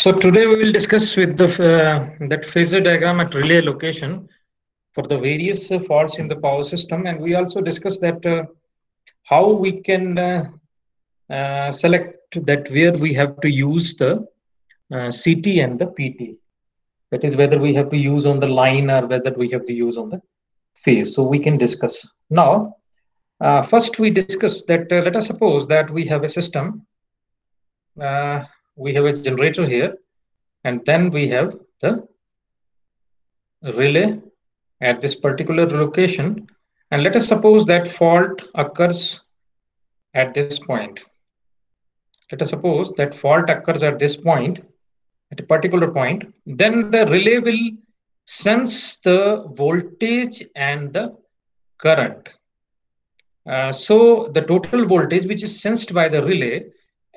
So today we will discuss with that phasor diagram at relay location for the various faults in the power system, and we also discuss that how we can select that where we have to use the CT and the PT. That is whether we have to use on the line or whether we have to use on the phase. So we can discuss now. First, we discuss that let us suppose that we have a system. We have a generator here, and then we have the relay at this particular location, and let us suppose that fault occurs at this point. Let us suppose that fault occurs at this point, at a particular point. Then the relay will sense the voltage and the current. So the total voltage which is sensed by the relay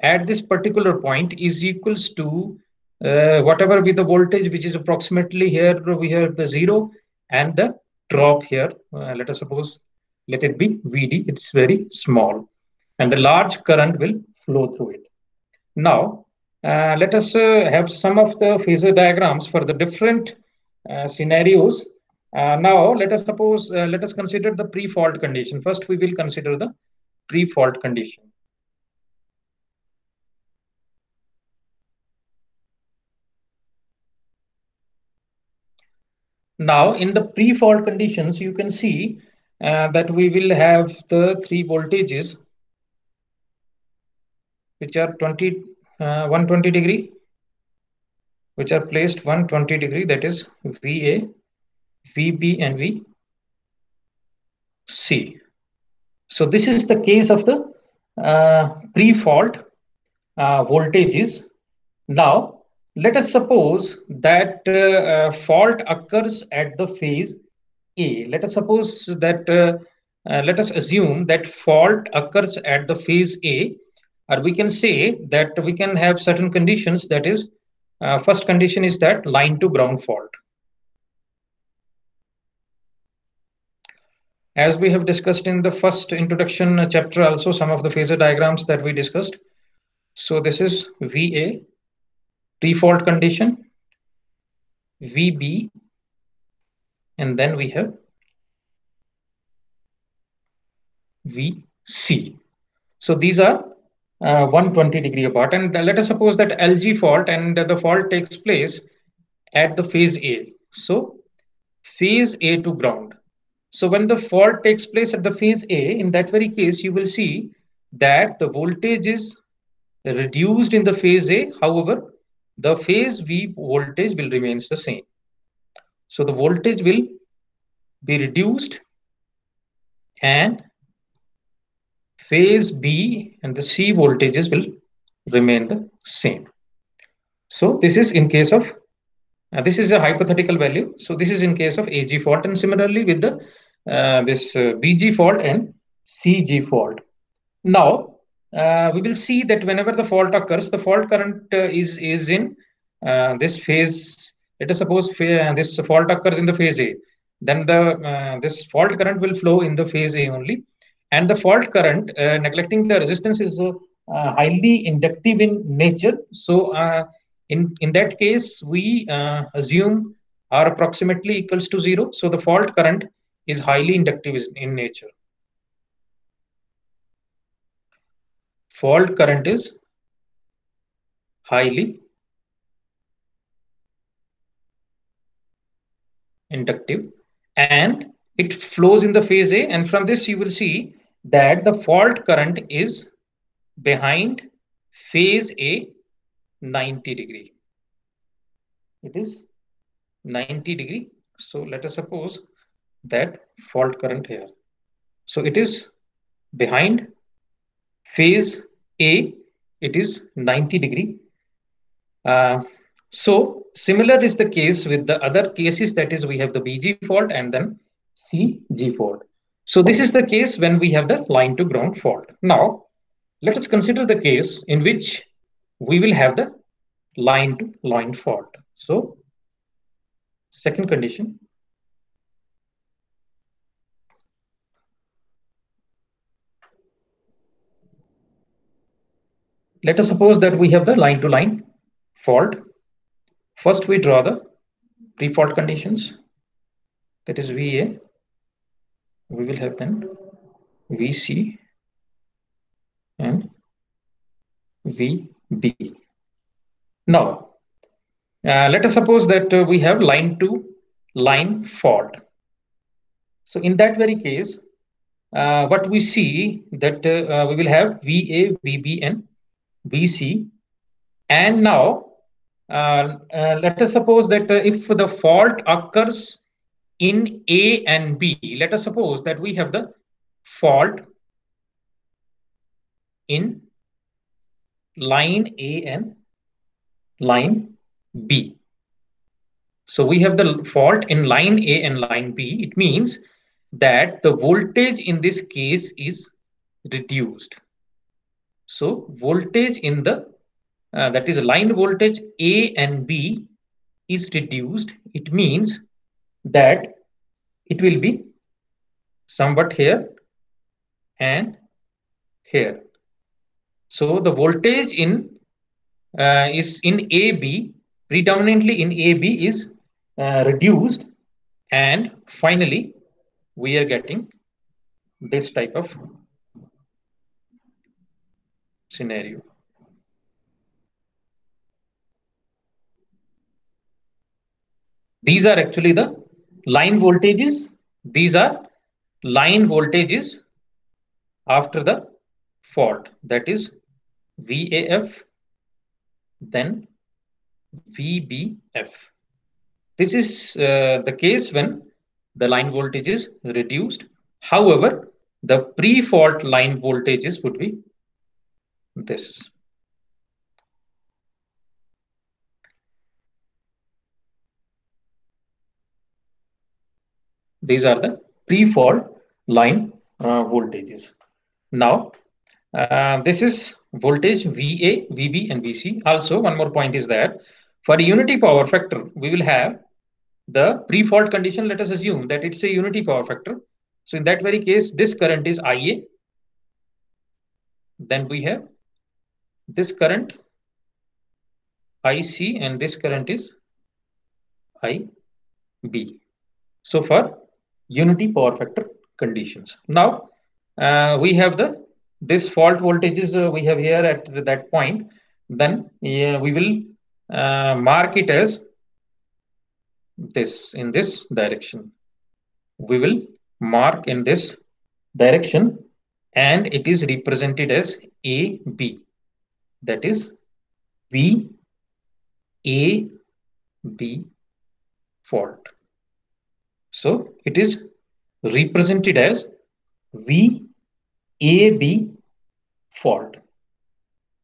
at this particular point is equals to whatever be the voltage, which is approximately here we have the 0 and the drop here. Let us suppose, let it be VD. It's very small, and the large current will flow through it. Now, let us have some of the phasor diagrams for the different scenarios. Now, let us suppose, let us consider the pre-fault condition. First, we will consider the pre-fault condition. Now, in the pre-fault conditions, you can see that we will have the three voltages, which are 120 degree, which are placed 120 degree, that is VA, VB, and VC. So this is the case of the pre-fault voltages. Now, let us suppose that fault occurs at the phase A. Let us suppose that, let us assume that fault occurs at the phase A, or we can say that we can have certain conditions. That is, first condition is that line to ground fault. As we have discussed in the first introduction chapter, also some of the phasor diagrams that we discussed. So this is VA, pre-fault condition, VB, and then we have VC. So these are 120 degree apart, and let us suppose that LG fault, and the fault takes place at the phase A. So phase A to ground. So when the fault takes place at the phase A, in that very case, you will see that the voltage is reduced in the phase A. However, the phase V voltage will remains the same. So the voltage will be reduced, and phase B and the C voltages will remain the same. So this is in case of, this is a hypothetical value. So this is in case of AG fault, and similarly with the this BG fault and CG fault. Now, we will see that whenever the fault occurs, the fault current is in this phase. Let us suppose this fault occurs in the phase A. Then the this fault current will flow in the phase A only, and the fault current, neglecting the resistance, is highly inductive in nature. So in that case, we assume R approximately equals to 0. So the fault current is highly inductive in nature. Fault current is highly inductive, and it flows in the phase A, and from this you will see that the fault current is behind phase A 90 degree. It is 90 degree. So let us suppose that fault current here. So it is behind phase A, it is 90 degree. So similar is the case with the other cases, that is we have the BG fault and then CG fault. So this is the case when we have the line to ground fault. Now, let us consider the case in which we will have the line to line fault. So second condition. Let us suppose that we have the line to line fault. First, we draw the pre-fault conditions. That is VA. We will have then VC and VB. Now, let us suppose that we have line to line fault. So in that very case, what we see that we will have VA, VB, and VC. And now, let us suppose that if the fault occurs in A and B, let us suppose that we have the fault in line A and line B. So we have the fault in line A and line B. It means that the voltage in this case is reduced. So voltage in the that is line voltage A and B is reduced. It means that it will be somewhat here and here. So the voltage in is in AB, predominantly in AB is reduced, and finally we are getting this type of scenario. These are actually the line voltages. These are line voltages after the fault, that is VAF, then VBF. This is the case when the line voltage is reduced. However, the pre-fault line voltages would be this. These are the pre-fault line voltages. Now, this is voltage VA, VB, and VC. Also, one more point is that for a unity power factor, we will have the pre-fault condition. Let us assume that it's a unity power factor. So in that very case, this current is IA. Then we have this current IC, and this current is IB. So for unity power factor conditions. Now we have this fault voltages we have here at that point. Then we will mark it as this in this direction. We will mark in this direction, and it is represented as AB. That is VAB fault. So it is represented as VAB fault,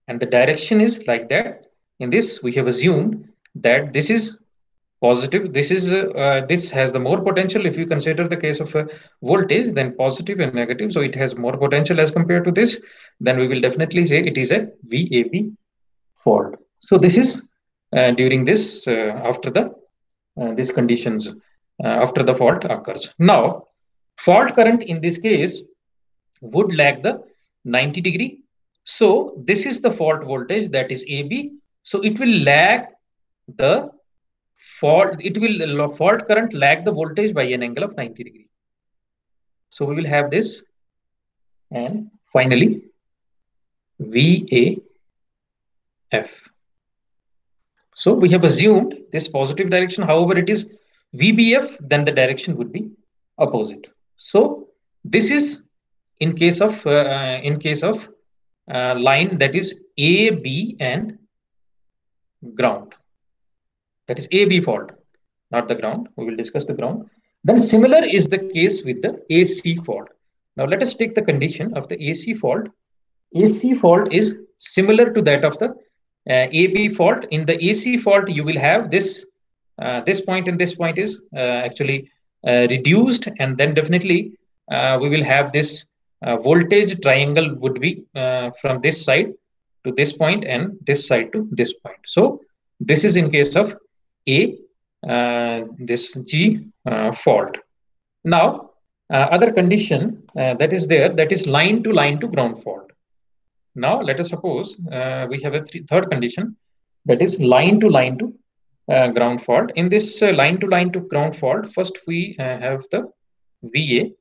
and the direction is like that. In this, we have assumed that this is positive. This has the more potential. If you consider the case of a voltage, then positive and negative, so it has more potential as compared to this. Then we will definitely say it is a VAB fault. So this is during this after the these conditions after the fault occurs. Now, fault current in this case would lag the 90 degree. So this is the fault voltage, that is AB. So it will lag the fault. It will fault current lag the voltage by an angle of 90 degree. So we will have this, and finally VAF. So we have assumed this positive direction. However, it is VBF, then the direction would be opposite. So this is in case of line that is AB and ground. That is AB fault, not the ground. We will discuss the ground. Then similar is the case with the AC fault. Now let us take the condition of the AC fault. AC fault is similar to that of the AB fault. In the AC fault, you will have this this point and this point is actually reduced, and then definitely we will have this voltage triangle would be from this side to this point and this side to this point. So this is in case of A, this G fault. Now other condition that is there, that is line to ground fault. Now let us suppose we have a third condition, that is line to ground fault. In this line to line to ground fault, first we have the VA,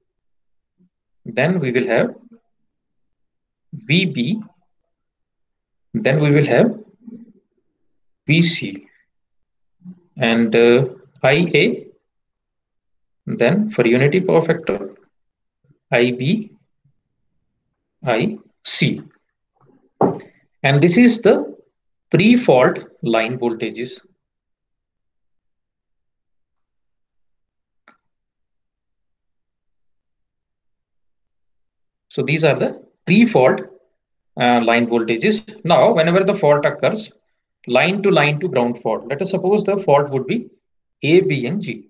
then we will have VB, then we will have VC, and IA, then for unity power factor, IB, IC. And this is the pre-fault line voltages. So these are the pre-fault line voltages. Now, whenever the fault occurs, line to ground fault, let us suppose the fault would be A, B, and G.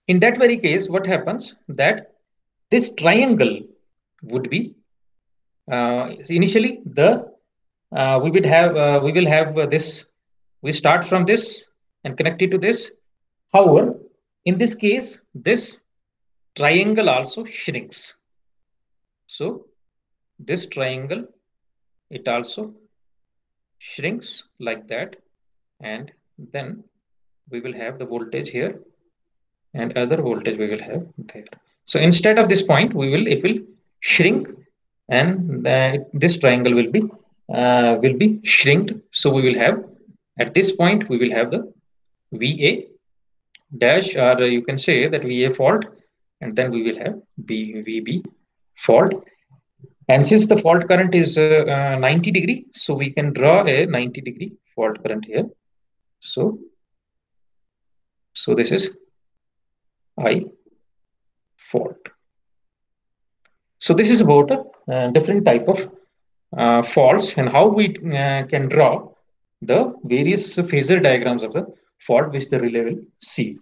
In that very case, what happens that this triangle would be initially the we will have this. We start from this and connect it to this. However, in this case, this triangle also shrinks. So this triangle, it also shrinks like that, and then we will have the voltage here and other voltage we will have there. So instead of this point, it will shrink, and this triangle will be shrinked. So we will have at this point we will have the VA dash, or you can say that VA fault, and then we will have VB fault. And since the fault current is 90 degree, so we can draw a 90-degree fault current here. So this is I fault. So this is about a different type of faults and how we can draw the various phasor diagrams of the fault which the relay will see.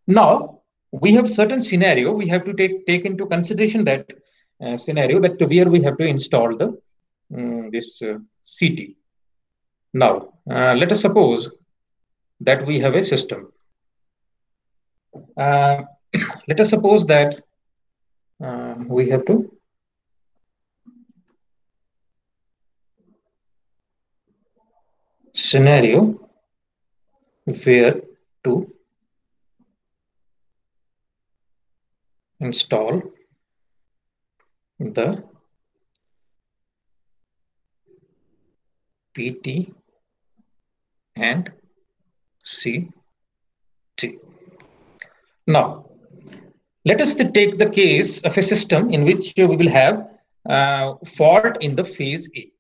Now we have certain scenario we have to take into consideration, that scenario that where we have to install the this CT. Now let us suppose that we have a system. Let us suppose that we have to scenario where to install the PT and CT. Now, let us take the case of a system in which we will have fault in the phase A.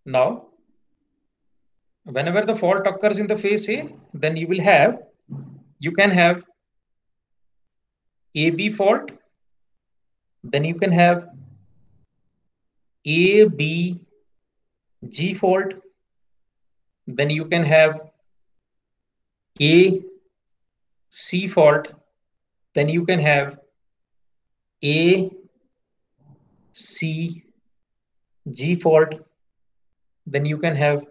Now, whenever the fault occurs in the phase A, then you can have AB fault, then you can have ABG fault, then you can have AC fault, then you can have ACG fault, then you can have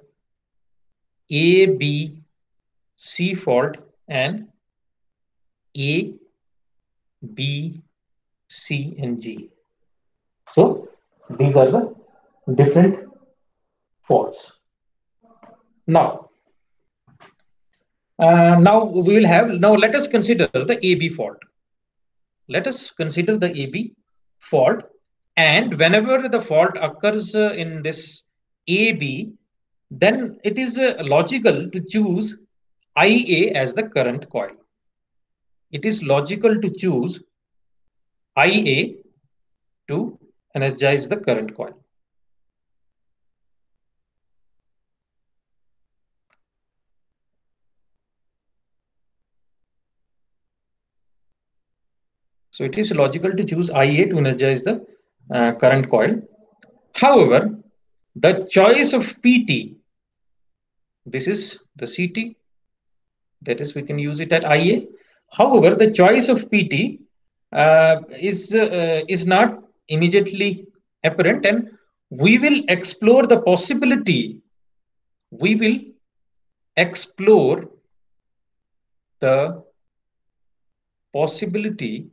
ABC fault, and A, B, C, and G. So these are the different faults. Now let us consider the AB fault. Let us consider the AB fault, and whenever the fault occurs in this AB, then it is logical to choose IA as the current coil. It is logical to choose IA to energize the current coil. So it is logical to choose IA to energize the current coil. However, the choice of PT, this is the CT, that is we can use it at IA. However, the choice of PT is not immediately apparent, and we will explore the possibility. We will explore the possibility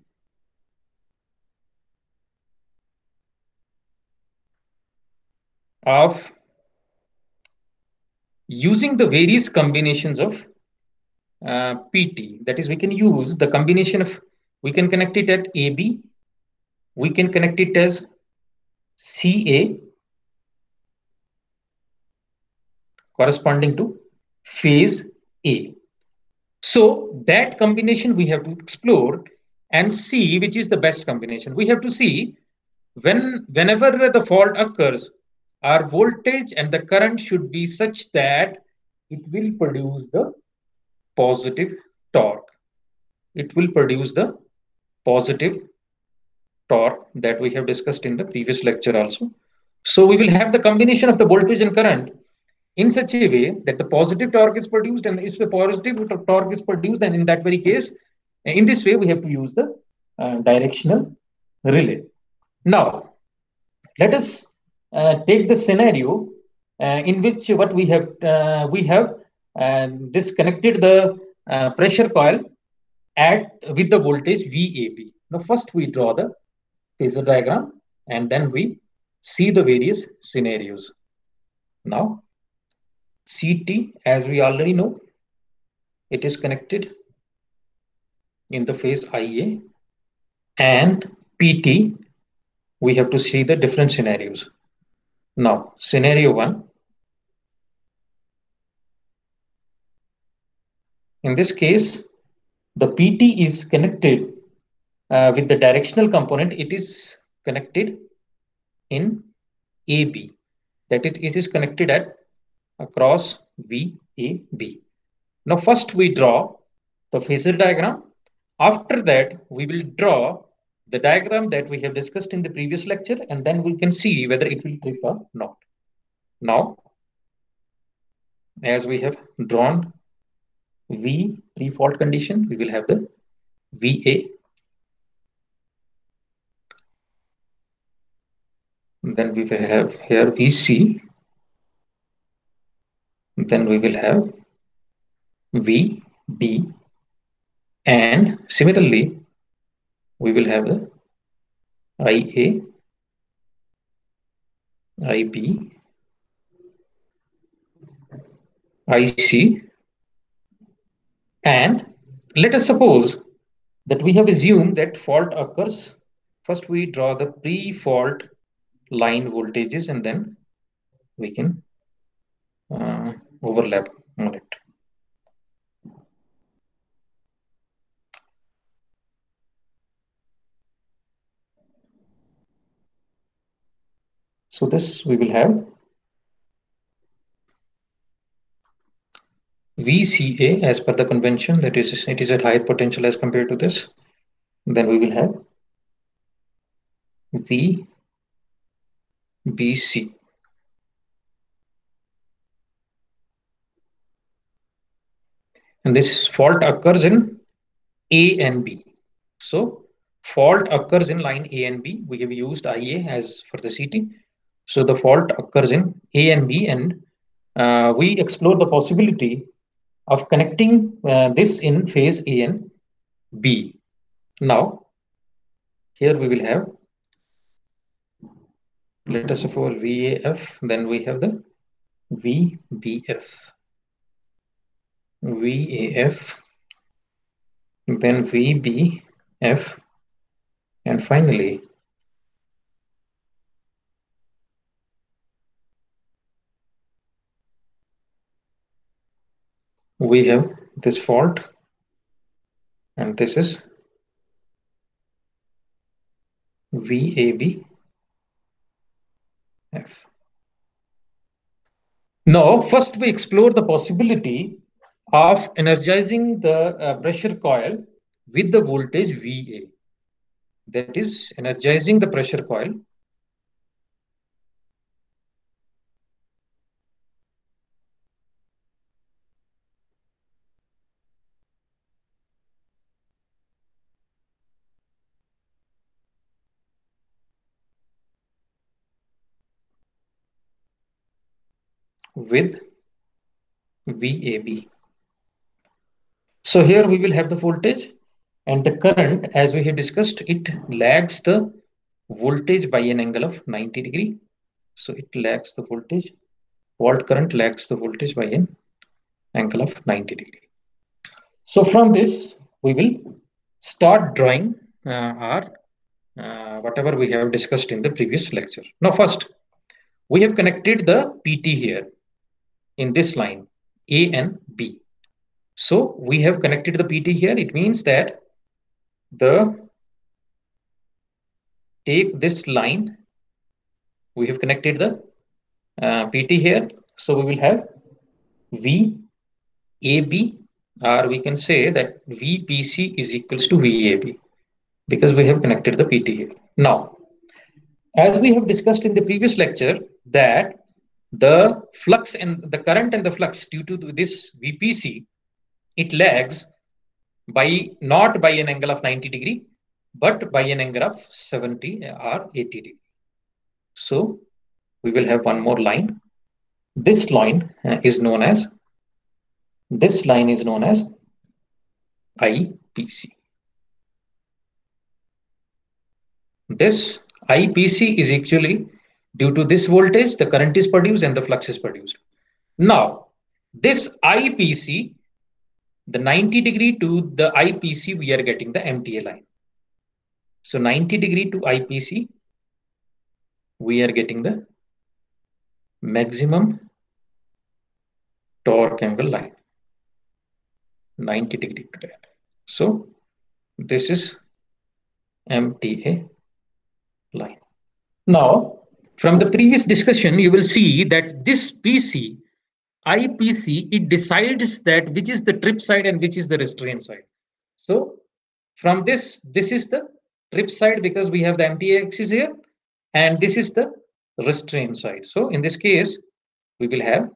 of using the various combinations of PT. That is, we can use the combination of, we can connect it at AB, we can connect it as CA corresponding to phase A. So that combination we have to explore and see which is the best combination. We have to see whenever the fault occurs, our voltage and the current should be such that it will produce the positive torque. It will produce the positive torque that we have discussed in the previous lecture also. So we will have the combination of the voltage and current in such a way that the positive torque is produced, and if the positive torque is produced, then in that very case, in this way we have to use the directional relay. Now let us take the scenario in which what we have disconnected the pressure coil at with the voltage VAB. Now first we draw the phasor diagram and then we see the various scenarios. Now CT, as we already know, it is connected in the phase IA, and PT, we have to see the different scenarios. Now, scenario 1, in this case, the PT is connected with the directional component, it is connected in AB, that it is connected at across VAB. Now, first we draw the phasor diagram. After that, we will draw the diagram that we have discussed in the previous lecture, and then we can see whether it will trip or not. Now, as we have drawn V pre-fault condition, we will have the VA. Then we will have here VC. Then we will have VD. And similarly, we will have the IA, IB, IC. And let us suppose that we have assumed that fault occurs. First, we draw the pre-fault line voltages and then we can overlap on it. So this we will have VCA as per the convention, that is, it is at higher potential as compared to this. Then we will have VBC. And this fault occurs in A and B. So fault occurs in line A and B. We have used IA as for the CT. So the fault occurs in A and B, and we explore the possibility of connecting this in phase A and B. Now, here we will have, let us suppose VAF, then we have the VBF, VAF, then VBF, and finally we have this fault, and this is VABF. Now, first we explore the possibility of energizing the pressure coil with the voltage VA. That is, energizing the pressure coil with VAB. So here we will have the voltage and the current, as we have discussed, it lags the voltage by an angle of 90 degree. So it lags the voltage, volt current lags the voltage by an angle of 90 degree. So from this, we will start drawing our whatever we have discussed in the previous lecture. Now first, we have connected the PT here in this line, A and B. So we have connected the PT here. It means that the take this line, we have connected the PT here. So we will have VAB, or we can say that VPC is equals to VAB because we have connected the PT here. Now, as we have discussed in the previous lecture, that the flux and the current and the flux due to this VPC, it lags by not by an angle of 90 degree, but by an angle of 70 or 80 degree. So we will have one more line. This line is known as IPC. This IPC is actually due to this voltage, the current is produced and the flux is produced. Now, this IPC, the 90 degree to the IPC, we are getting the MTA line. So 90 degree to IPC, we are getting the maximum torque angle line, 90 degree to that. So this is MTA line. Now, from the previous discussion, you will see that this PC, IPC, it decides that which is the trip side and which is the restraint side. So from this is the trip side because we have the MTA axis here, and this is the restraint side. So in this case, we will have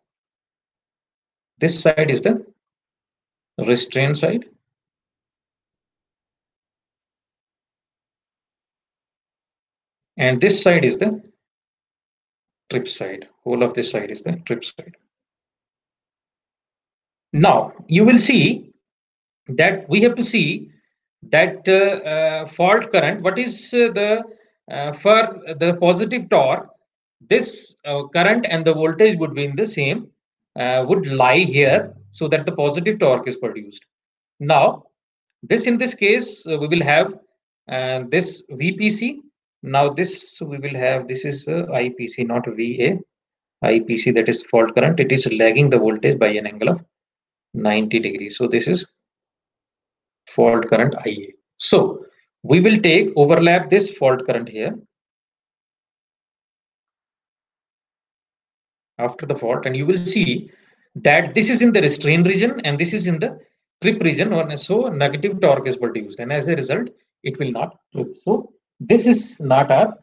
this side is the restraint side, and this side is the trip side. Whole of this side is the trip side. Now you will see that we have to see that fault current. What is the for the positive torque? This current and the voltage would be in the same, would lie here, so that the positive torque is produced. Now, this in this case, we will have this VPC. Now, this we will have, this is IPC, not VA. IPC, that is fault current. It is lagging the voltage by an angle of 90 degrees. So, this is fault current IA. So, we will take overlap this fault current here after the fault, and you will see that this is in the restraint region and this is in the trip region, so negative torque is produced, and as a result it will not trip. So this is not a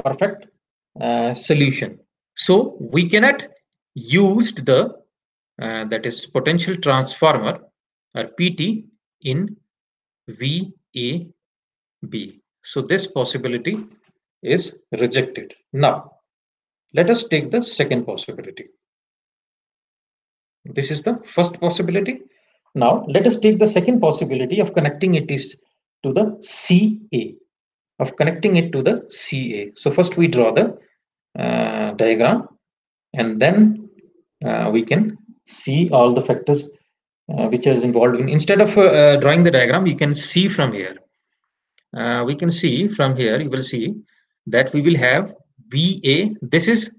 perfect solution. So we cannot use the that is potential transformer or PT in VAB. So this possibility is rejected. Now let us take the second possibility. This is the first possibility. Now let us take the second possibility of connecting it is to the CA, of connecting it to the CA. So first we draw the diagram, and then we can see all the factors which is involved in. Instead of drawing the diagram, you can see from here. We can see from here, you will see that we will have VA, this is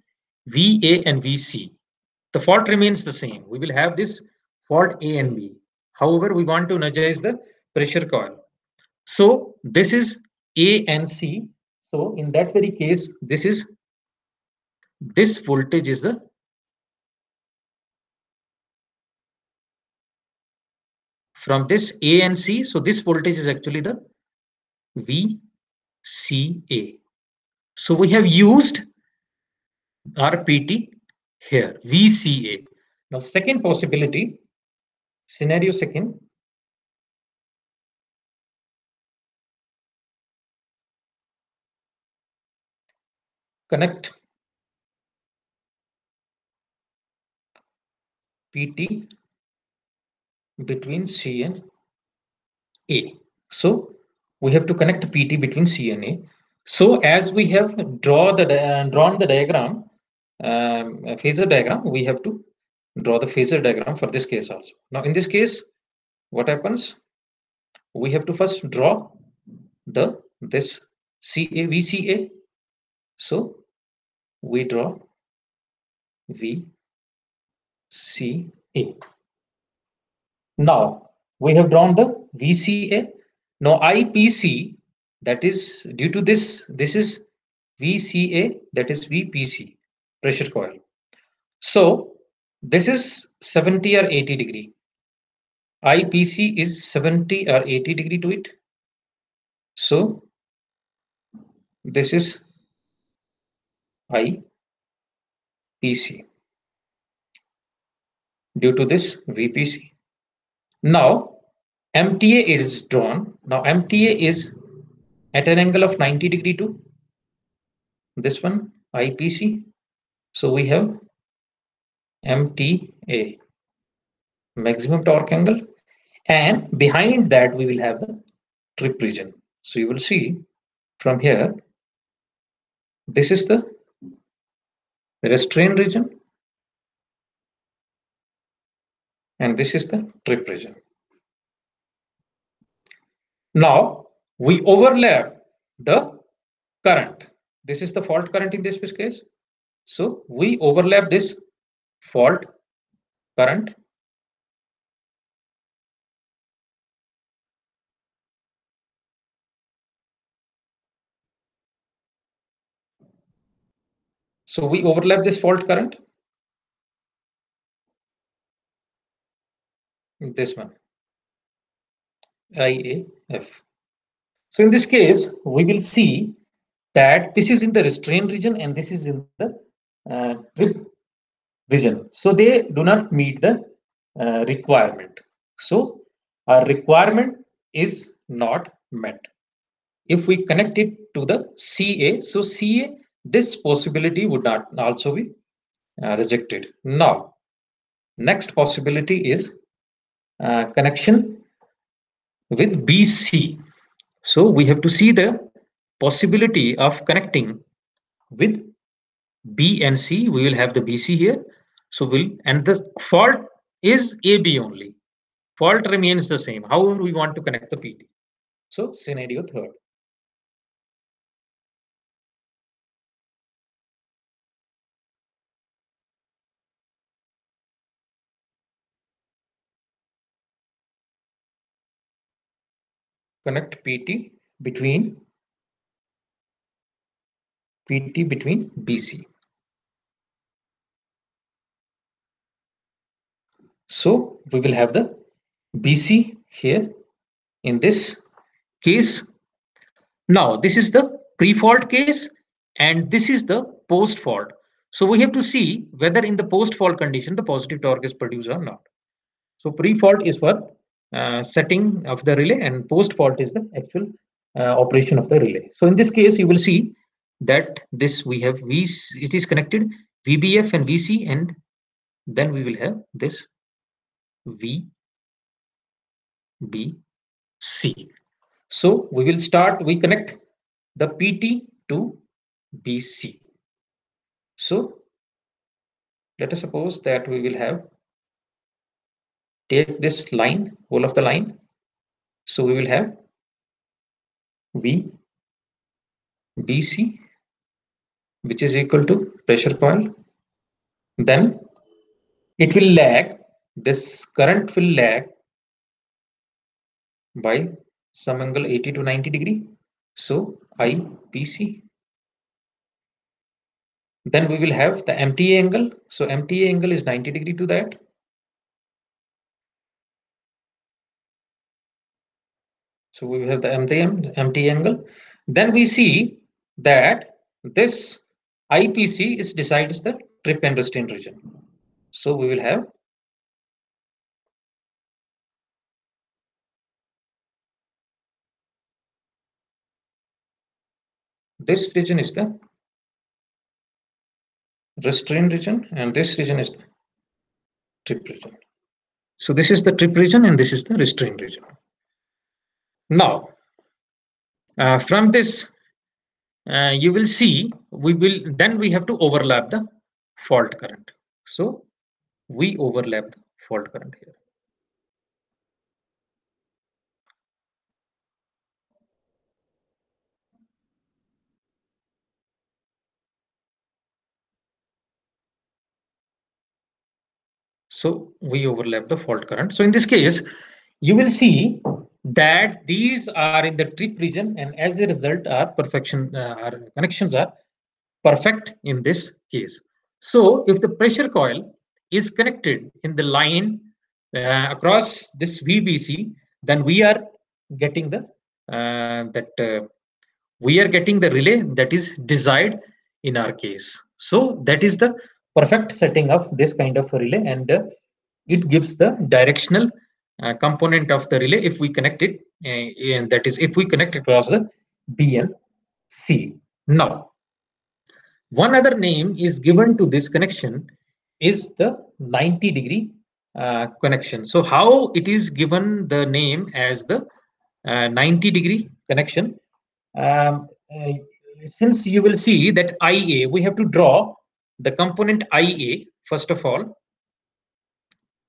VA and VC. The fault remains the same. We will have this fault A and B. However, we want to energize the pressure coil. So this is A and C. So in that very case, this voltage is the from this A and C. So this voltage is actually the VCA. So we have used RPT here, VCA. Now, second possibility, scenario second, connect PT between C and A. So we have to connect PT between C and A. So as we have drawn the diagram, a phasor diagram, we have to draw the phasor diagram for this case also. Now in this case, what happens? We have to first draw this CA VCA. So we draw VCA. Now we have drawn the VCA. Now IPC, that is due to this is VCA, that is VPC, pressure coil. So this is 70 or 80 degree. IPC is 70 or 80 degree to it. So this is IPC due to this VPC. Now MTA is drawn. Now MTA is at an angle of 90 degree to this one, IPC. So we have MTA, maximum torque angle, and behind that we will have the trip region. So you will see from here, this is the restraint region and this is the trip region. Now we overlap the current. This is the fault current in this case. So we overlap this fault current. So we overlap this fault current. This one, IAF. So in this case, we will see that this is in the restraint region and this is in the trip region. So they do not meet the requirement. So our requirement is not met. If we connect it to the CA, so CA, this possibility would not also be rejected. Now, next possibility is connection with BC. So we have to see the possibility of connecting with B and C. We will have the BC here. So and the fault is AB only. Fault remains the same. However, we want to connect the PT. So scenario third. Connect PT between BC. So we will have the BC here in this case. Now this is the pre-fault case and this is the post-fault. So we have to see whether in the post-fault condition the positive torque is produced or not. So pre-fault is for setting of the relay and post-fault is the actual operation of the relay. So in this case you will see that this we have it is connected VBF and VC, and then we will have this VBC. So we connect the PT to BC. So let us suppose that we will take this line, whole of the line. So we will have VBC, which is equal to pressure coil. Then it will lag, this current will lag by some angle 80 to 90 degree. So IPC. Then we will have the MTA angle. So MTA angle is 90 degree to that. So we have the MTA angle. Then we see that this IPC decides the trip and restraint region. So we will have this region is the restraint region and this region is the trip region. So this is the trip region and this is the restraint region. Now, from this, you will see we have to overlap the fault current. So we overlap the fault current here. So we overlap the fault current. So in this case, you will see that these are in the trip region, and as a result, our connections are perfect in this case. So if the pressure coil is connected in the line across this VBC, then we are getting the relay that is desired in our case. So that is the perfect setting of this kind of a relay, and it gives the directional component of the relay if we connect it, and that is if we connect across the B and C. Now, one other name is given to this connection is the 90-degree connection. So how it is given the name as the 90-degree connection? Since you will see that IA, we have to draw the component IA first of all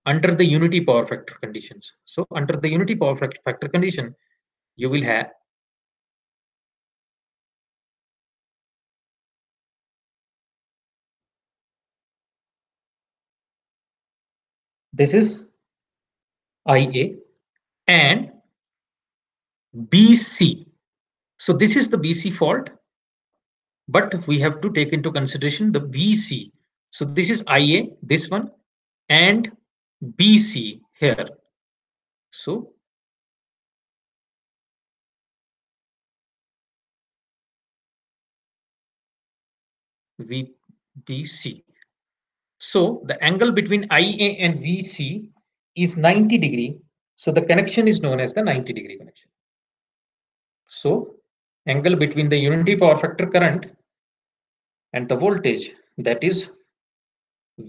under the unity power factor conditions. So under the unity power factor condition, you will have this is IA and BC. So this is the BC fault, but we have to take into consideration the BC. So this is IA, this one, and BC here. So VBC. So the angle between IA and VC is 90-degree. So the connection is known as the 90-degree connection. So angle between the unity power factor current and the voltage, that is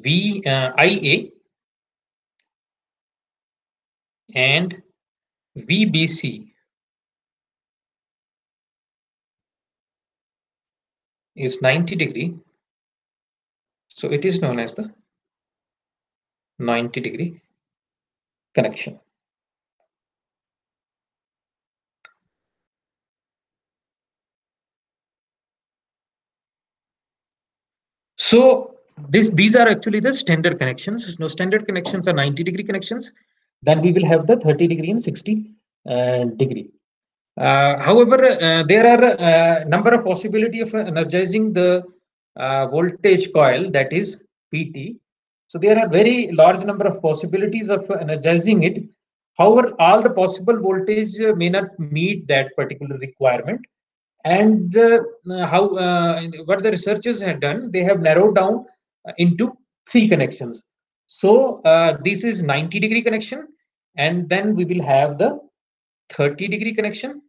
IA and VBC, is 90-degree. So it is known as the 90-degree connection. So these are actually the standard connections. No, standard connections are 90-degree connections. Then we will have the 30-degree and 60-degree. However, there are a number of possibility of energizing the voltage coil, that is PT. So there are very large number of possibilities of energizing it. However, all the possible voltage may not meet that particular requirement. And what the researchers have done, they have narrowed down into 3 connections. So this is 90-degree connection, and then we will have the 30-degree connection,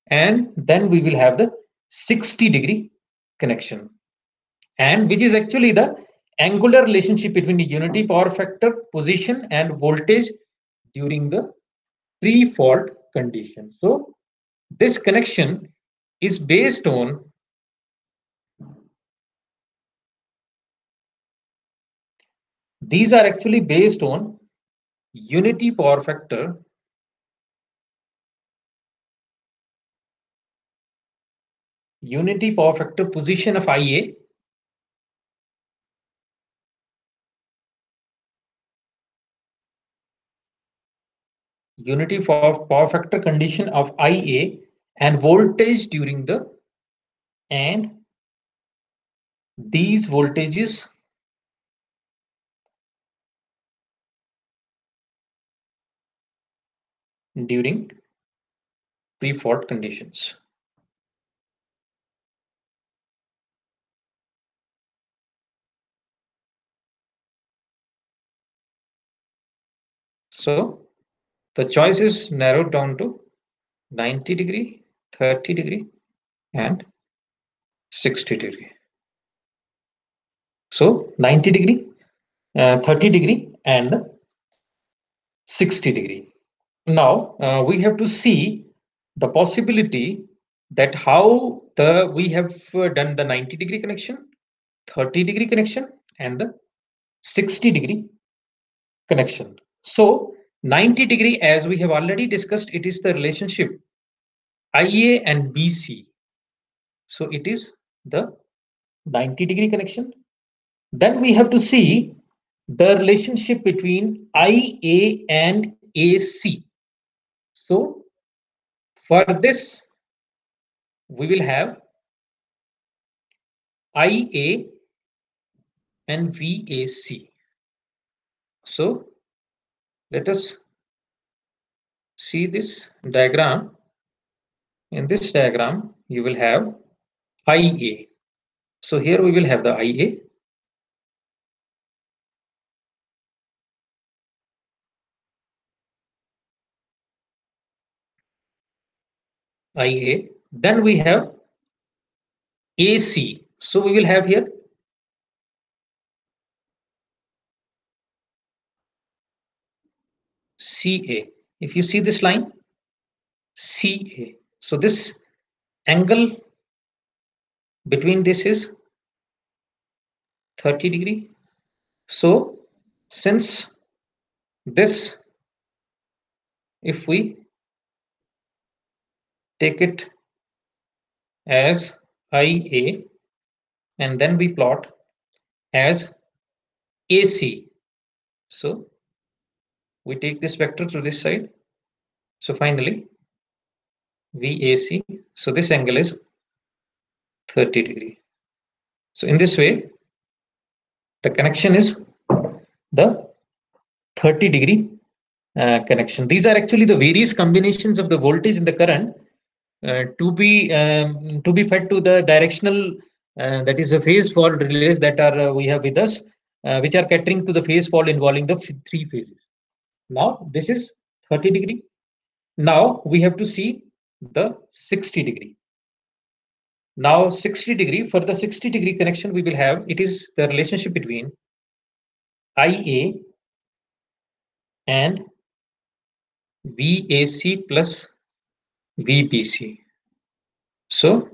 and then we will have the 60-degree connection, and which is actually the angular relationship between the unity power factor position and voltage during the pre-fault condition. So this connection is based on these are actually based on unity power factor position of IA unity power factor condition of IA and voltage during the, and these voltages during pre-fault conditions. So the choice is narrowed down to 90-degree, 30-degree, and 60-degree. So 90-degree, 30-degree, and 60 degree. Now we have to see the possibility that how we have done the 90-degree connection, 30-degree connection, and the 60-degree connection. So 90-degree, as we have already discussed, it is the relationship IA and BC. So it is the 90-degree connection. Then we have to see the relationship between IA and AC. So for this, we will have IA and VAC. So let us see this diagram. In this diagram, you will have IA. So here we will have the IA. IA. Then we have AC. So we will have here CA. If you see this line, CA. So this angle between this is 30 degree. So since this, if we take it as IA and then we plot as AC. So we take this vector to this side. So finally VAC. So this angle is 30 degree. So in this way, the connection is the 30 degree connection. These are actually the various combinations of the voltage and the current to be fed to the directional, that is the phase fault relays that are we have with us, which are catering to the phase fault involving the three phases. Now this is 30 degree. Now we have to see the 60 degree. Now 60 degree, for the 60 degree connection we will have, it is the relationship between IA and VAC plus VBC. So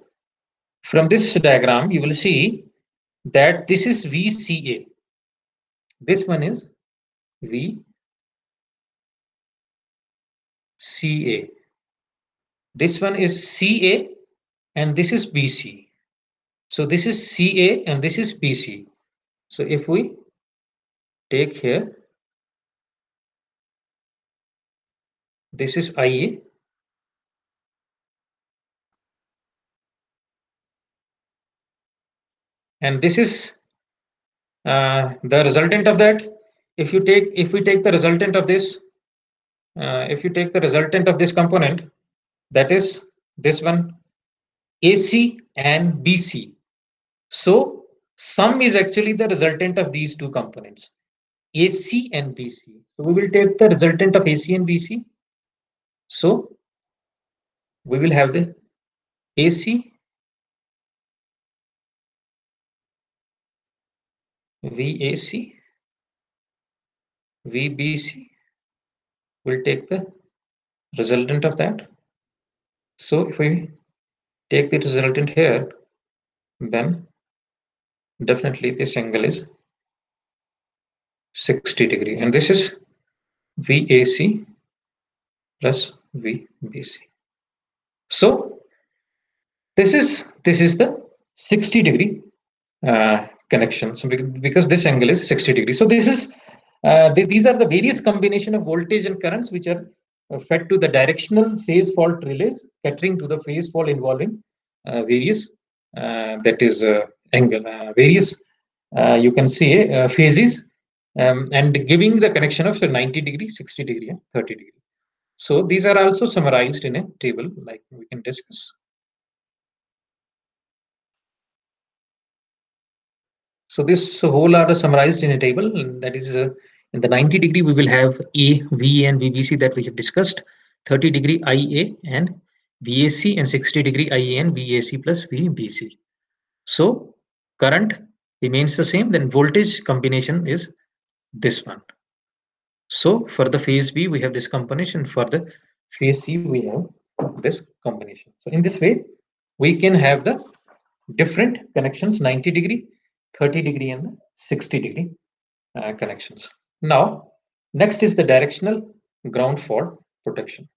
from this diagram, you will see that this is VCA. This one is VCA. This one is CA and this is BC. So this is CA and this is BC. So if we take here, this is IA. And this is the resultant of that. If we take the resultant of this, if you take the resultant of this component, that is this one, AC and BC. So sum is actually the resultant of these two components, AC and BC. So we will take the resultant of AC and BC. So we will have the AC VAC VBC. We'll take the resultant of that. So if we take the resultant here, then definitely this angle is 60 degree, and this is VAC plus VBC. So this is the 60 degree connection. So because this angle is 60 degrees. So this is these are the various combination of voltage and currents which are fed to the directional phase fault relays, catering to the phase fault involving various that is angle various you can see phases, and giving the connection of 90 degree, 60 degree, and 30 degree. So these are also summarized in a table like we can discuss. So this whole are summarized in a table, and that is in the 90 degree we will have A, V, and VBC that we have discussed, 30 degree IA and VAC, and 60 degree IA and VAC plus VBC. So current remains the same, then voltage combination is this one. So for the phase B, we have this combination. For the phase C, we have this combination. So in this way, we can have the different connections, 90-degree, 30-degree, and 60-degree connections. Now, next is the directional ground fault protection.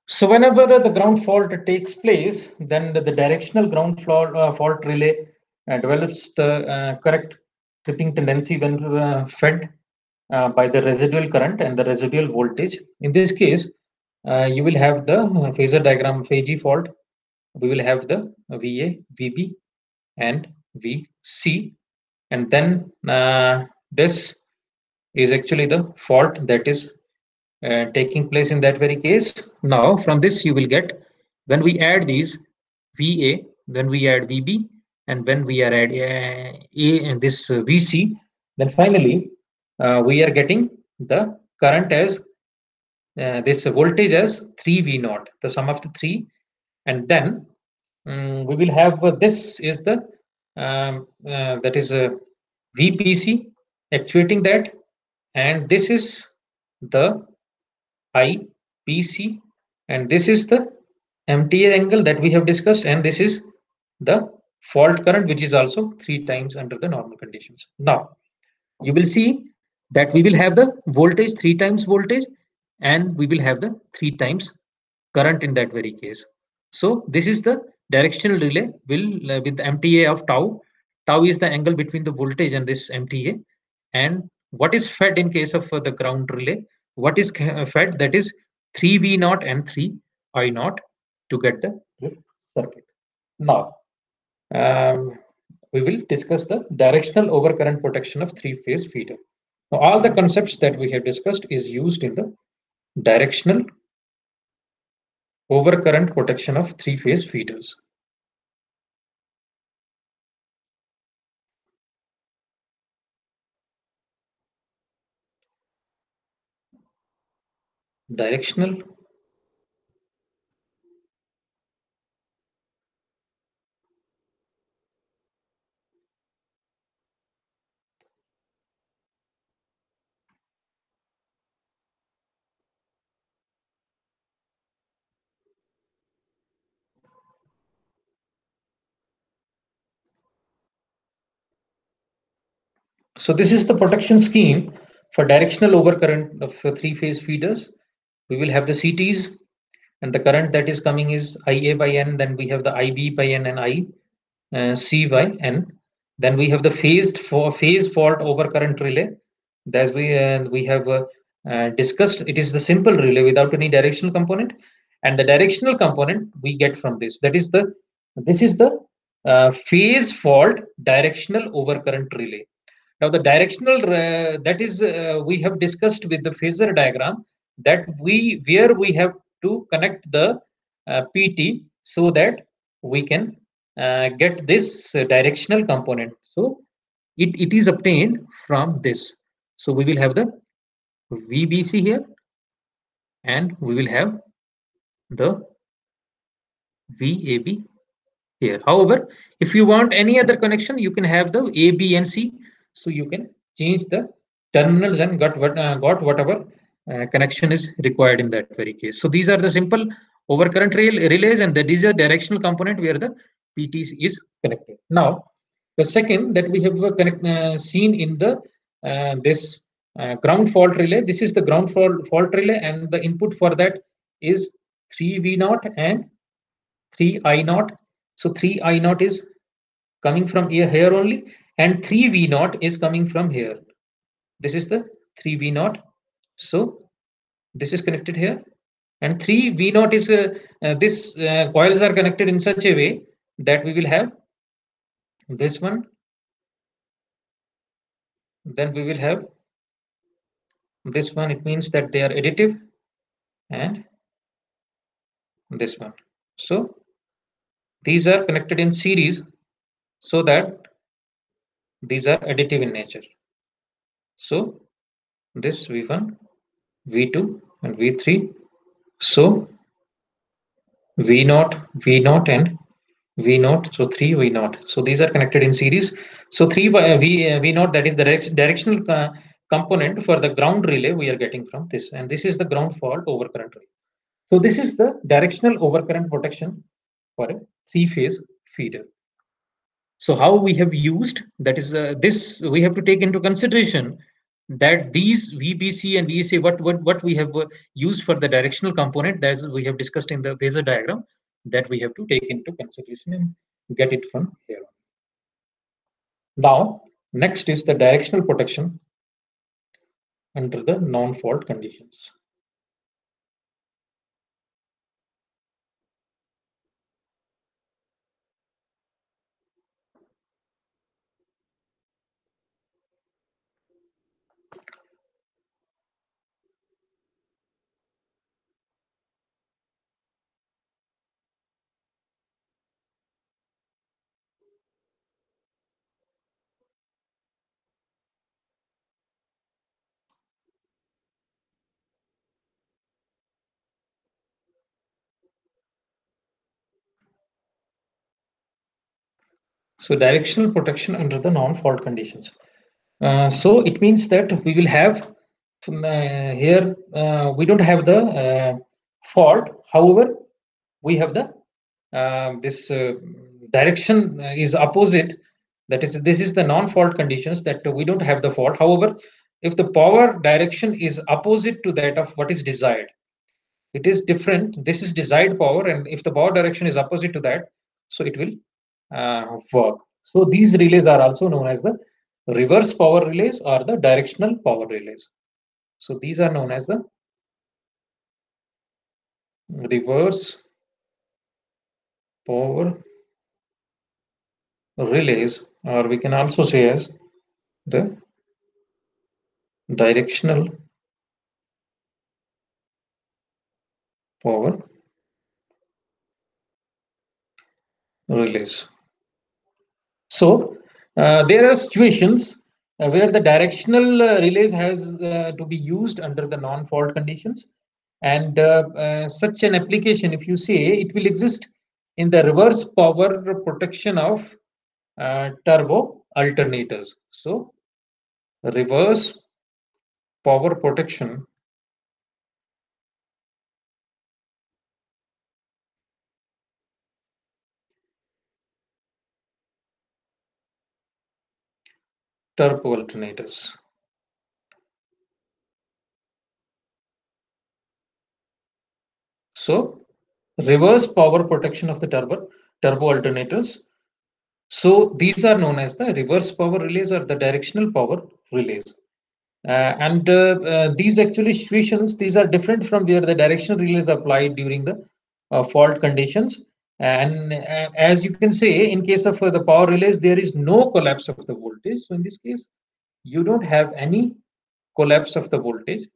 So whenever the ground fault takes place, then the directional ground fault relay develops the correct tripping tendency when fed by the residual current and the residual voltage. In this case, you will have the phasor diagram of AG fault. We will have the VA, VB, and VC, and then this is actually the fault that is taking place in that very case. Now, from this, you will get when we add these VA, when we add VB, and when we are add A and this VC, then finally we are getting the current as this voltage as 3V naught, the sum of the three, and then we will have this is the that is VPC actuating that, and this is the IPC, and this is the MTA angle that we have discussed, and this is the fault current, which is also 3 times under the normal conditions. Now, you will see that we will have the voltage 3 times voltage, and we will have the 3 times current in that very case. So this is the directional relay will with the MTA of tau. Tau is the angle between the voltage and this MTA, and what is fed in case of the ground relay, what is fed, that is 3V naught and 3I naught to get the circuit. Now we will discuss the directional overcurrent protection of three-phase feeder. Now, all the concepts that we have discussed is used in the directional overcurrent protection of three-phase feeders. Directional So this is the protection scheme for directional overcurrent of three-phase feeders. We will have the CTs, and the current that is coming is IA by N. Then we have the IB by N and IC by N. Then we have the phase fault overcurrent relay. As we have discussed, it is the simple relay without any directional component, and the directional component we get from this. This is the phase fault directional overcurrent relay. Now the directional that is we have discussed with the phasor diagram that where we have to connect the PT so that we can get this directional component. So it is obtained from this. So we will have the VBC here, and we will have the VAB here. However, if you want any other connection, you can have the A, B, and C. So you can change the terminals and got whatever connection is required in that very case. So these are the simple overcurrent relays, and that is a directional component where the PT is connected. Now, the second that we have seen in the this ground fault relay. This is the ground fault relay, and the input for that is 3V naught and 3I naught. So 3I naught is coming from here only, and 3V naught is coming from here. This is the 3V naught. So this is connected here, and 3V naught is this coils are connected in such a way that we will have this one, then we will have this one. It means that they are additive, and this one. So these are connected in series so that these are additive in nature. So this V1, V2, and V3. So V0, V0, and V0. So 3 V0. So these are connected in series. So 3 V0, that is the directional component for the ground relay we are getting from this. And this is the ground fault overcurrent relay. So this is the directional overcurrent protection for a three-phase feeder. So how we have used, that is this we have to take into consideration that these VBC and VSA, what we have used for the directional component, that we have discussed in the phasor diagram, that we have to take into consideration and get it from here on. Now, next is the directional protection under the non-fault conditions. So directional protection under the non-fault conditions. So it means that we will have here we don't have the fault. However, we have the this direction is opposite. That is, this is the non-fault conditions that we don't have the fault. However, if the power direction is opposite to that of what is desired, it is different. This is desired power, and if the power direction is opposite to that, so it will work. So these relays are also known as the reverse power relays or the directional power relays. So these are known as the reverse power relays, or we can also say as the directional power relays. So there are situations where the directional relays has to be used under the non-fault conditions, and such an application, if you say, it will exist in the reverse power protection of turbo alternators. So reverse power protection turbo alternators. So reverse power protection of the turbo alternators. So these are known as the reverse power relays or the directional power relays. And these actually situations, these are different from where the directional relays applied during the fault conditions. And as you can say, in case of the power relays, there is no collapse of the voltage. So in this case, you don't have any collapse of the voltage.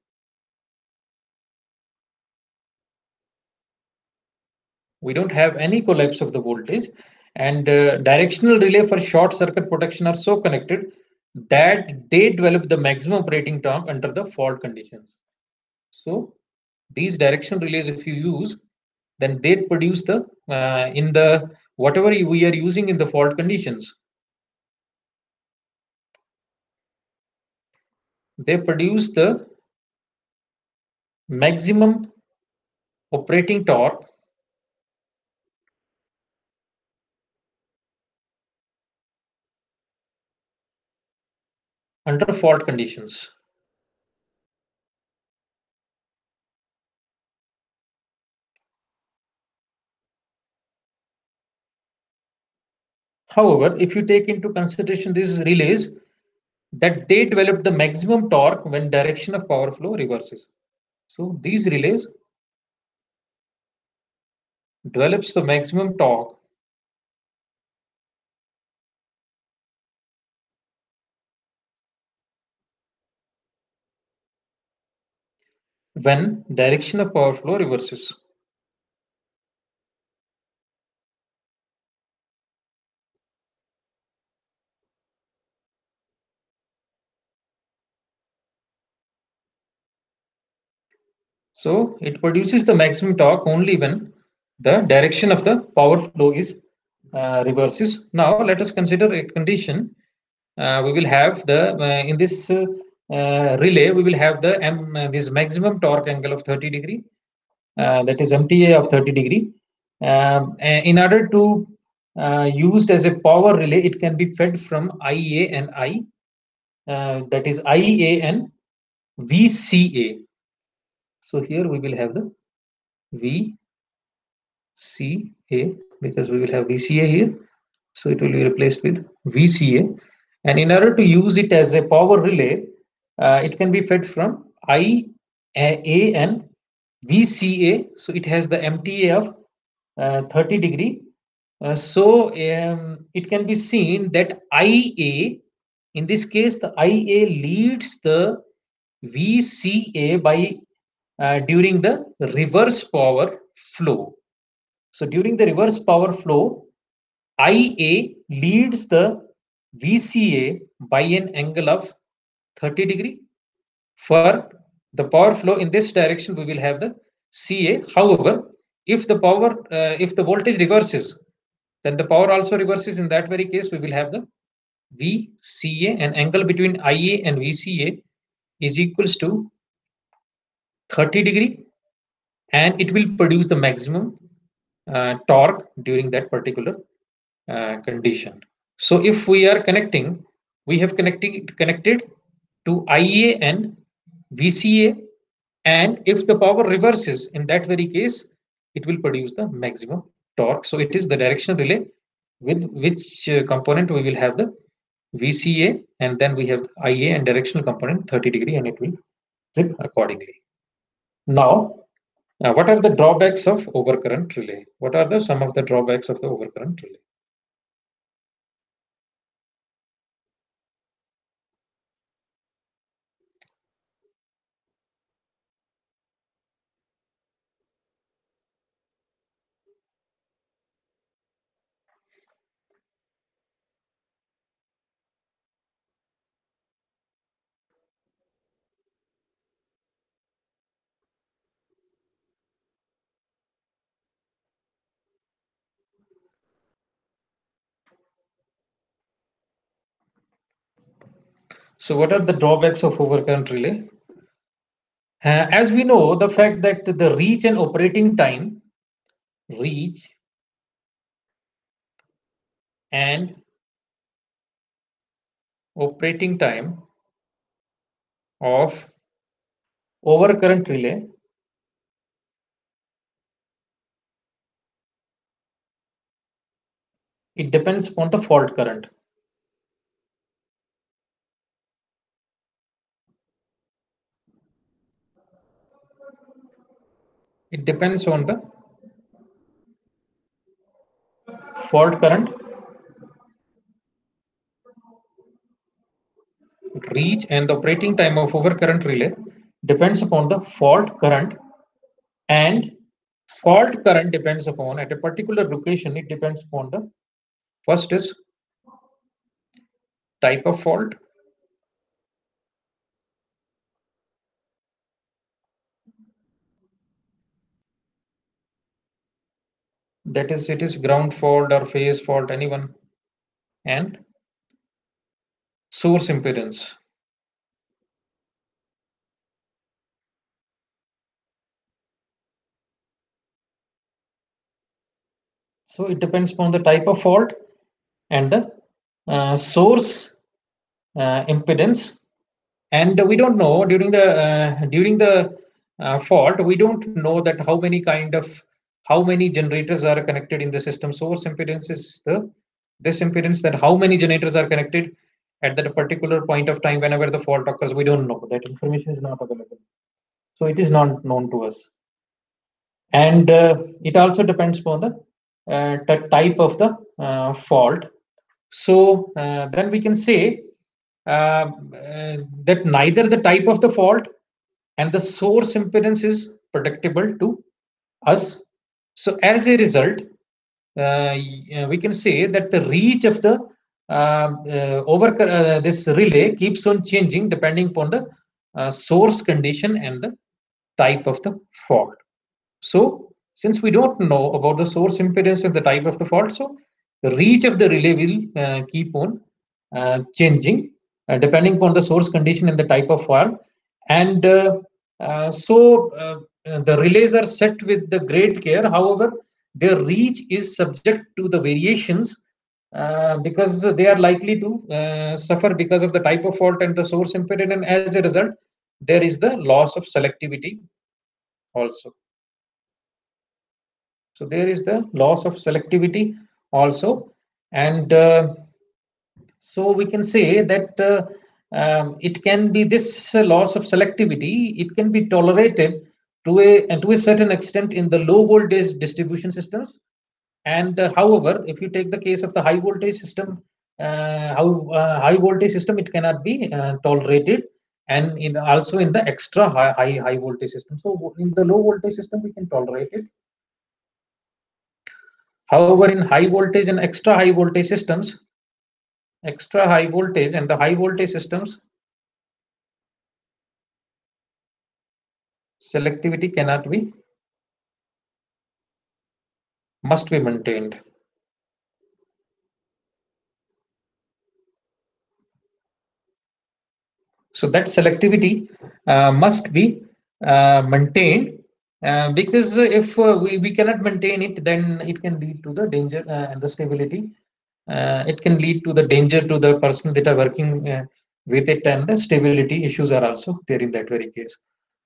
We don't have any collapse of the voltage, and directional relay for short circuit protection are so connected that they develop the maximum operating torque under the fault conditions. So these directional relays, if you use, then they produce the in the whatever we are using in the fault conditions, they produce the maximum operating torque under fault conditions. However, if you take into consideration these relays, that they develop the maximum torque when direction of power flow reverses. So these relays develops the maximum torque when direction of power flow reverses. So it produces the maximum torque only when the direction of the power flow is reverses. Now let us consider a condition. We will have the in this relay we will have the this maximum torque angle of 30 degree, that is MTA of 30 degree. In order to used as a power relay, it can be fed from IA and I, that is IA and VCA. So here we will have the VCA because we will have VCA here. So it will be replaced with VCA. And in order to use it as a power relay, it can be fed from IA and VCA. So it has the MTA of 30 degree. It can be seen that IA, in this case, the IA leads the VCA by during the reverse power flow. So during the reverse power flow, IA leads the VCA by an angle of 30 degree. For the power flow in this direction, we will have the CA. However, if the voltage reverses, then the power also reverses. In that very case, we will have the VCA, and angle between IA and VCA is equals to 30 degree, and it will produce the maximum torque during that particular condition. So if we are connecting, we have connected to IA and VCA, and if the power reverses, in that very case, it will produce the maximum torque. So it is the directional relay with which component we will have the VCA, and then we have IA and directional component 30 degree, and it will trip accordingly. Now, what are the drawbacks of overcurrent relay? What are the some of the drawbacks of the overcurrent relay? So what are the drawbacks of overcurrent relay? As we know, the fact that the reach and operating time, reach and operating time of overcurrent relay it depends upon the fault current. It depends on the fault current, reach, and the operating time of overcurrent relay depends upon the fault current, and fault current depends upon at a particular location. It depends upon the first is type of fault, that is it is ground fault or phase fault, anyone, and source impedance. So it depends upon the type of fault and the source impedance. And we don't know during the fault, we don't know that how many generators are connected in the system. Source impedance is this impedance, that how many generators are connected at that particular point of time whenever the fault occurs. We don't know. That information is not available. So it is not known to us. And it also depends upon the type of the fault. So then we can say that neither the type of the fault and the source impedance is predictable to us. So as a result, we can say that the reach of the over this relay keeps on changing depending upon the source condition and the type of the fault. So since we don't know about the source impedance and the type of the fault, so the reach of the relay will keep on changing depending upon the source condition and the type of fault. And the relays are set with the great care. However, their reach is subject to the variations because they are likely to suffer because of the type of fault and the source impedance. And as a result, there is the loss of selectivity also. So there is the loss of selectivity also. And so we can say that it can be this loss of selectivity, it can be tolerated to a certain extent in the low voltage distribution systems. And however, if you take the case of the high voltage system, high voltage system, it cannot be tolerated, and also in the extra high voltage system. So in the low voltage system, we can tolerate it. However, in high voltage and extra high voltage and the high voltage systems, selectivity cannot be, must be maintained. So that selectivity must be maintained because if we cannot maintain it, then it can lead to the danger and the stability. It can lead to the danger to the person that are working with it, and the stability issues are also there in that very case.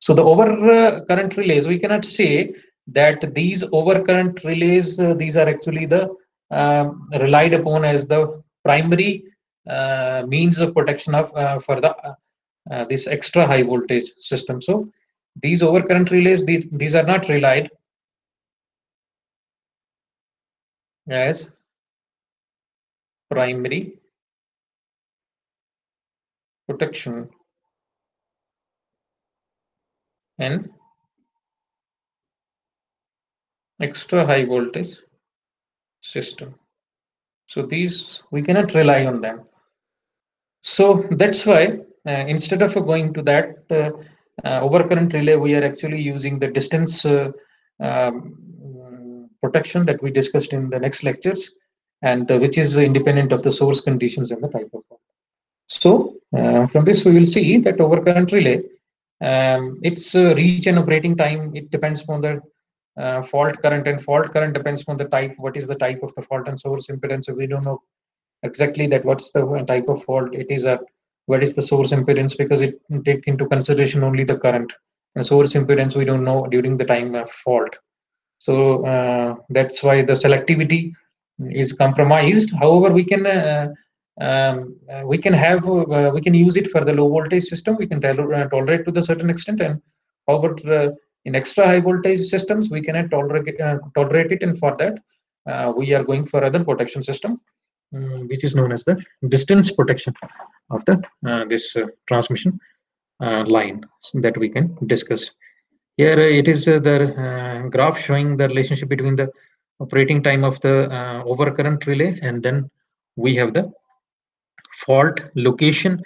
So the overcurrent relays, we cannot say that these overcurrent relays, these are actually the relied upon as the primary means of protection of for the this extra high voltage system. So these overcurrent relays, these are not relied as primary protection and extra high voltage system. So these we cannot rely on them. So that's why instead of going to that overcurrent relay, we are actually using the distance protection that we discussed in the next lectures, and which is independent of the source conditions and the type of fault. So from this, we will see that overcurrent relay, its reach and operating time, it depends upon the fault current, and fault current depends upon the type, what is the type of the fault and source impedance. So we don't know exactly that what's the type of fault it is at, what is the source impedance, because it take into consideration only the current, and source impedance we don't know during the time of fault. So that's why the selectivity is compromised. However, we can have we can use it for the low voltage system. We can tolerate to the certain extent, and however in extra high voltage systems we cannot tolerate it, and for that we are going for other protection system, which is known as the distance protection of the this transmission line that we can discuss. Here it is the graph showing the relationship between the operating time of the overcurrent relay, and then we have the fault location.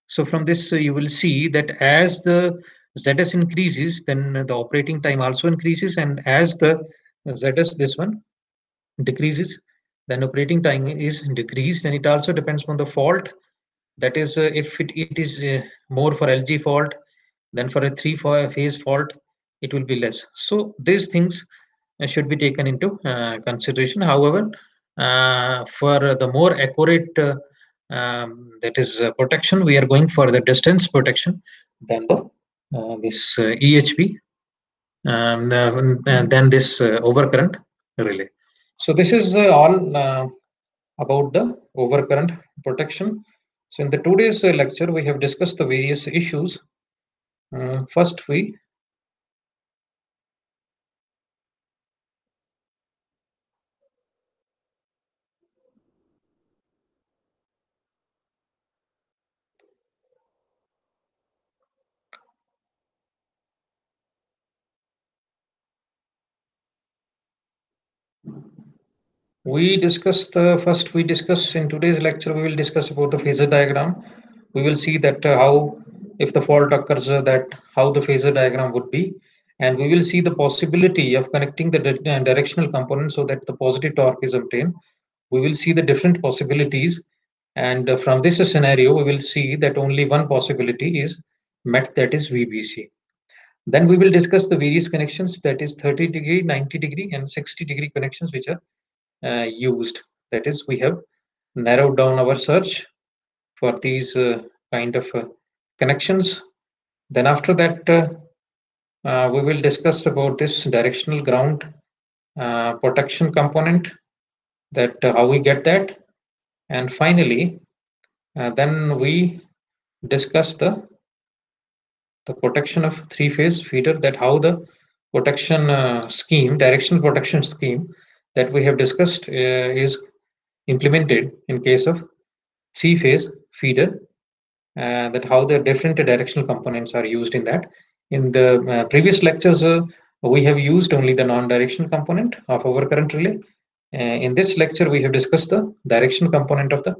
So from this you will see that as the ZS increases, then the operating time also increases, and as the ZS, this one, decreases, then operating time is decreased. And it also depends on the fault. That is, if it is more for LG fault than for a phase fault, it will be less. So these things should be taken into consideration. However, for the more accurate that is protection, we are going for the distance protection than the this EHP, than this overcurrent relay. So this is all about the overcurrent protection. So in the today's lecture, we have discussed the various issues. First, we We discussed first. We discuss in today's lecture. We will discuss about the phasor diagram. We will see that how, if the fault occurs, that how the phasor diagram would be, and we will see the possibility of connecting the directional components so that the positive torque is obtained. We will see the different possibilities, and from this scenario, we will see that only one possibility is met, that is VBC. Then we will discuss the various connections, that is 30-degree, 90-degree, and 60-degree connections which are used. That is, we have narrowed down our search for these kind of connections. Then after that, we will discuss about this directional ground protection component, that how we get that. And finally, then we discuss the protection of three-phase feeder, that how the protection scheme, directional protection scheme that we have discussed is implemented in case of three-phase feeder, that how the different directional components are used in that. In the previous lectures, we have used only the non-directional component of overcurrent relay. In this lecture, we have discussed the directional component of the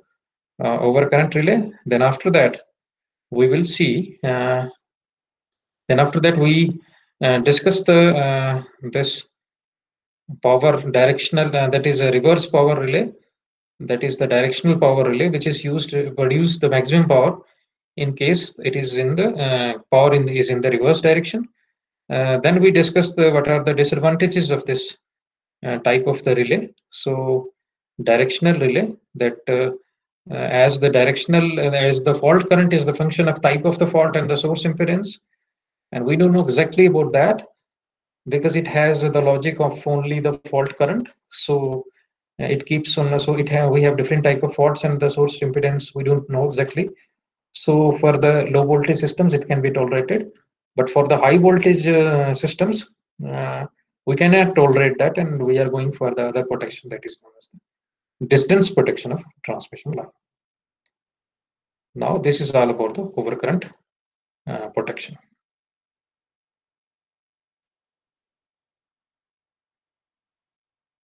overcurrent relay. Then after that, we will see. Then after that, we discuss the this power directional, that is a reverse power relay. That is the directional power relay, which is used to produce the maximum power in case it is in the power is in the reverse direction. Then we discuss what are the disadvantages of this type of the relay. So directional relay, that as the directional, as the fault current is the function of type of the fault and the source impedance, and we don't know exactly about that because it has the logic of only the fault current. So it keeps on, so we have different type of faults and the source impedance we don't know exactly. So for the low voltage systems, it can be tolerated, but for the high voltage systems, we cannot tolerate that, and we are going for the other protection, that is known as the distance protection of transmission line. Now this is all about the overcurrent protection.